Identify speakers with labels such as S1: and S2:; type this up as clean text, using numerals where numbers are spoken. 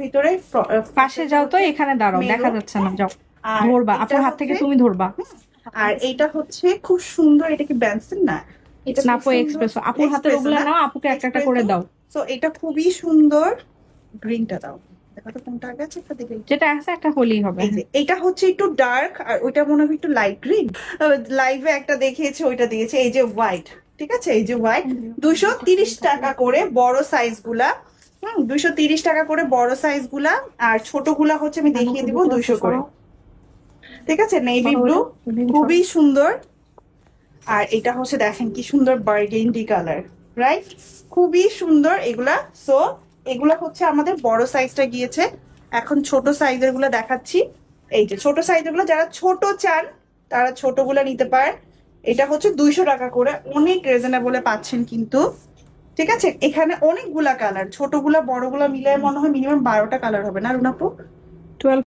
S1: ভিতরে
S2: পাশে যাও তো, এখানে দাঁড়াও, দেখা যাচ্ছে না, যাও ধরবা, আপুর হাত থেকে তুমি ধরবা।
S1: আর এইটা হচ্ছে খুব সুন্দর, এটা কি বেনসন না, এটা
S2: নাপো এক্সপ্রেসো, আপুর হাতে ওগুলা নাও, আপুকে একটা একটা করে দাও।
S1: সো এটা খুবই সুন্দর। গ্রিনটা দাও, দেখো তো কোনটা আগে আছে, একটা দেখে।
S2: যেটা আছে একটা হলেই হবে।
S1: এটা হচ্ছে একটু ডার্ক, আর ওইটা মনে হয় একটু লাইট গ্রিন। লাইভে একটা দেখিয়েছে, ওইটা দিয়েছে। এই যে হোয়াইট, ঠিক আছে, এই যে হোয়াইট 230 টাকা করে বড় সাইজ গুলা। 230 টাকা করে বড় সাইজ গুলা, আর ছোট গুলা হচ্ছে আমি দেখিয়ে দিব 200 করে, ঠিক আছে। নেভি ব্লু খুবই সুন্দর। আর এটা হচ্ছে দেখেন কি সুন্দর বার্গেন্ডি কালার, রাইট, খুবই সুন্দর এগুলা। সো এগুলা হচ্ছে আমাদের বড় সাইজটা গিয়েছে। এখন ছোট সাইজের গুলো দেখাচ্ছি। এই যে ছোট সাইজের গুলো, যারা ছোট চান তারা ছোট গুলা নিতে পারেন। এটা হচ্ছে 200 টাকা করে, অনেক রিজনেবলে পাচ্ছেন কিন্তু, ঠিক আছে। এখানে অনেকগুলা কালার, ছোটগুলা বড়গুলা মিলে মনে হয় মিনিমাম 12টা কালার হবে না রুনাপু?
S2: 12